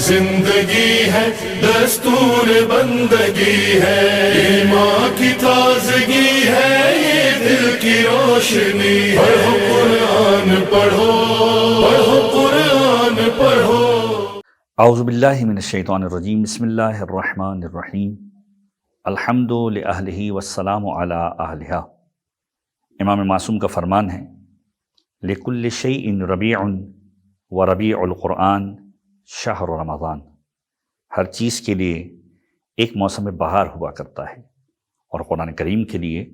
زندگی ہے دستور بندگی ہے، ایمان کی تازگی ہے یہ دل کی روشنی ہے، پڑھو قرآن پڑھو، پڑھو قرآن پڑھو۔ اعوذ باللہ من الشیطان الرجیم، بسم اللہ الرحمن الرحیم، الحمد لأہلہ والسلام علی اہلہا۔ امام معصوم کا فرمان ہے، لکل شیء ربیع وربیع القرآن شہر رمضان۔ ہر چیز کے لیے ایک موسم بہار ہوا کرتا ہے، اور قرآن کریم کے لیے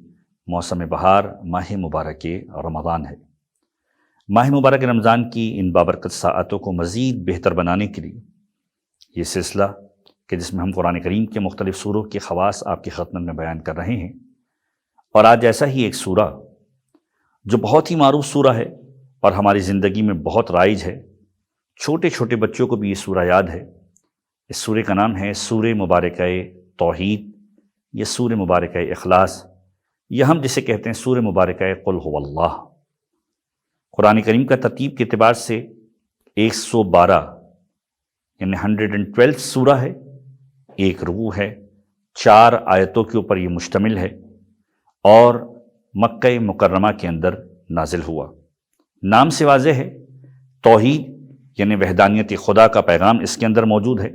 موسم بہار ماہ مبارک رمضان ہے۔ ماہ مبارک رمضان کی ان بابرکت ساعتوں کو مزید بہتر بنانے کے لیے یہ سلسلہ کہ جس میں ہم قرآن کریم کے مختلف سوروں کے خواص آپ کی خدمت میں بیان کر رہے ہیں، اور آج ایسا ہی ایک سورہ جو بہت ہی معروف سورہ ہے اور ہماری زندگی میں بہت رائج ہے، چھوٹے چھوٹے بچوں کو بھی یہ سورہ یاد ہے۔ اس سورہ کا نام ہے سورہ مبارکہ توحید، یہ سورہ مبارکہ اخلاص، یہ ہم جسے کہتے ہیں سورہ مبارکہ قل هو اللہ۔ قرآن کریم کا ترتیب کے اعتبار سے 112 یعنی 112 سورہ ہے، ایک رکوع ہے، 4 آیتوں کے اوپر یہ مشتمل ہے، اور مکہ مکرمہ کے اندر نازل ہوا۔ نام سے واضح ہے، توحید یعنی وحدانیت خدا کا پیغام اس کے اندر موجود ہے،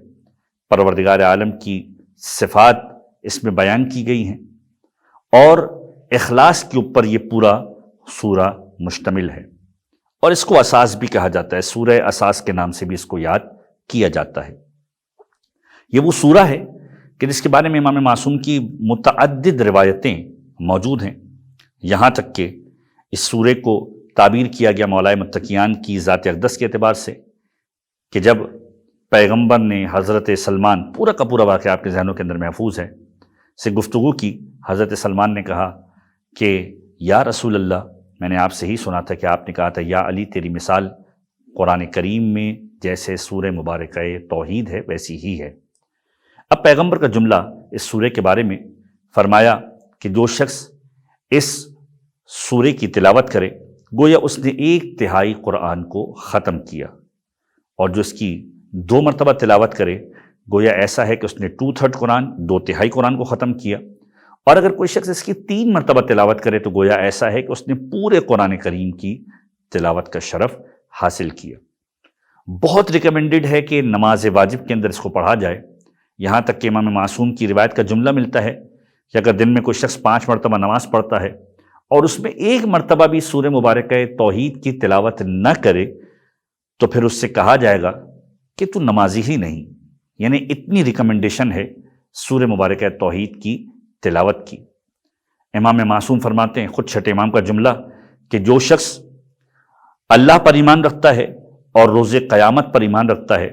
پروردگار عالم کی صفات اس میں بیان کی گئی ہیں، اور اخلاص کے اوپر یہ پورا سورہ مشتمل ہے، اور اس کو اساس بھی کہا جاتا ہے، سورہ اساس کے نام سے بھی اس کو یاد کیا جاتا ہے۔ یہ وہ سورہ ہے کہ جس کے بارے میں امام معصوم کی متعدد روایتیں موجود ہیں، یہاں تک کہ اس سورے کو تعبیر کیا گیا مولا متقیان کی ذات اقدس کے اعتبار سے، کہ جب پیغمبر نے حضرت سلمان، پورا کا پورا واقعہ آپ کے ذہنوں کے اندر محفوظ ہے، سے گفتگو کی، حضرت سلمان نے کہا کہ یا رسول اللہ، میں نے آپ سے ہی سنا تھا کہ آپ نے کہا تھا یا علی تیری مثال قرآن کریم میں جیسے سورہ مبارکہ توحید ہے ویسی ہی ہے۔ اب پیغمبر کا جملہ اس سورے کے بارے میں فرمایا کہ جو شخص اس سورے کی تلاوت کرے گویا اس نے 1/3 قرآن کو ختم کیا، اور جو اس کی 2 مرتبہ تلاوت کرے گویا ایسا ہے کہ اس نے 2/3 قرآن، 2/3 قرآن کو ختم کیا، اور اگر کوئی شخص اس کی 3 مرتبہ تلاوت کرے تو گویا ایسا ہے کہ اس نے پورے قرآن کریم کی تلاوت کا شرف حاصل کیا۔ بہت ریکمینڈڈ ہے کہ نماز واجب کے اندر اس کو پڑھا جائے، یہاں تک کہ امام معصوم کی روایت کا جملہ ملتا ہے کہ اگر دن میں کوئی شخص 5 مرتبہ نماز پڑھتا ہے اور اس میں 1 مرتبہ بھی سورہ مبارکہ توحید کی تلاوت نہ کرے تو پھر اس سے کہا جائے گا کہ تو نمازی ہی نہیں، یعنی اتنی ریکمنڈیشن ہے سورہ مبارکہ توحید کی تلاوت کی۔ امام معصوم فرماتے ہیں، خود چھٹے امام کا جملہ، کہ جو شخص اللہ پر ایمان رکھتا ہے اور روز قیامت پر ایمان رکھتا ہے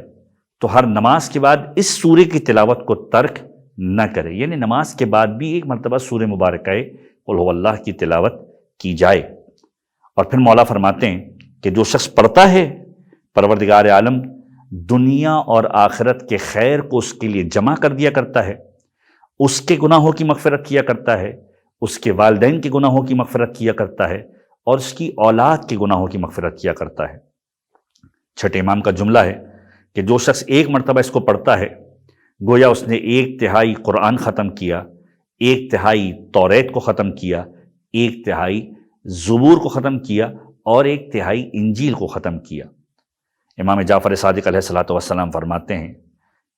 تو ہر نماز کے بعد اس سورے کی تلاوت کو ترک نہ کرے، یعنی نماز کے بعد بھی 1 مرتبہ سورہ مبارکہ قل هو اللہ کی تلاوت کی جائے۔ اور پھر مولا فرماتے ہیں کہ جو شخص پڑھتا ہے پروردگار عالم دنیا اور آخرت کے خیر کو اس کے لیے جمع کر دیا کرتا ہے، اس کے گناہوں کی مغفرت کیا کرتا ہے، اس کے والدین کے گناہوں کی مغفرت کیا کرتا ہے، اور اس کی اولاد کے گناہوں کی مغفرت کیا کرتا ہے۔ چھٹے امام کا جملہ ہے کہ جو شخص 1 مرتبہ اس کو پڑھتا ہے گویا اس نے 1/3 قرآن ختم کیا، 1/3 توریت کو ختم کیا، 1/3 زبور کو ختم کیا، اور 1/3 انجیل کو ختم کیا۔ امام جعفر صادق علیہ الصلوۃ والسلام فرماتے ہیں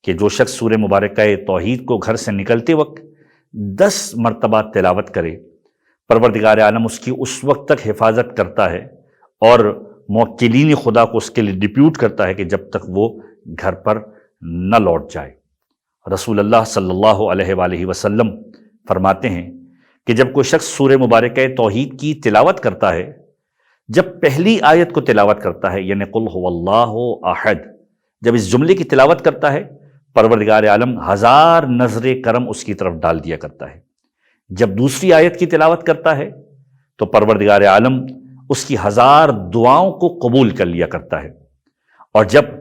کہ جو شخص سورہ مبارکہ توحید کو گھر سے نکلتے وقت 10 مرتبہ تلاوت کرے، پروردگار عالم اس کی اس وقت تک حفاظت کرتا ہے اور موکلین خدا کو اس کے لیے ڈپیوٹ کرتا ہے کہ جب تک وہ گھر پر نہ لوٹ جائے۔ رسول اللہ صلی اللہ علیہ وآلہ وسلم فرماتے ہیں کہ جب کوئی شخص سورہ مبارکہ توحید کی تلاوت کرتا ہے، جب پہلی آیت کو تلاوت کرتا ہے یعنی قل هو اللہ احد، جب اس جملے کی تلاوت کرتا ہے پروردگار عالم 1000 نظر کرم اس کی طرف ڈال دیا کرتا ہے۔ جب دوسری آیت کی تلاوت کرتا ہے تو پروردگار عالم اس کی 1000 دعاؤں کو قبول کر لیا کرتا ہے، اور جب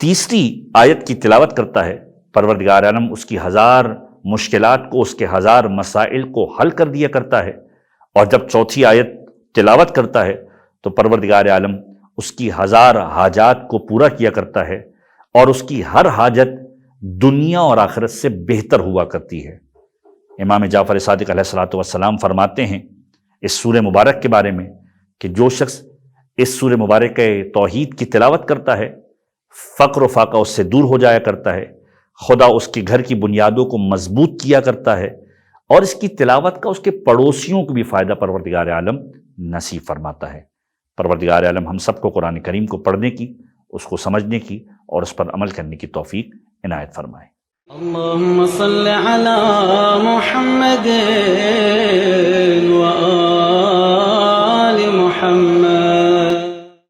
تیسری آیت کی تلاوت کرتا ہے پروردگار عالم اس کی 1000 مشکلات کو، اس کے 1000 مسائل کو حل کر دیا کرتا ہے، اور جب چوتھی آیت تلاوت کرتا ہے تو پروردگار عالم اس کی 1000 حاجات کو پورا کیا کرتا ہے، اور اس کی ہر حاجت دنیا اور آخرت سے بہتر ہوا کرتی ہے۔ امام جعفر صادق علیہ الصلوۃ والسلام فرماتے ہیں اس سورہ مبارک کے بارے میں کہ جو شخص اس سورہ مبارک کے توحید کی تلاوت کرتا ہے، فقر و فاقہ اس سے دور ہو جایا کرتا ہے، خدا اس کے گھر کی بنیادوں کو مضبوط کیا کرتا ہے، اور اس کی تلاوت کا اس کے پڑوسیوں کو بھی فائدہ پروردگار عالم نصیب فرماتا ہے۔ پروردگار عالم ہم سب کو قرآن کریم کو پڑھنے کی، اس کو سمجھنے کی اور اس پر عمل کرنے کی توفیق عنایت فرمائے۔ اللهم صل على محمد وآل محمد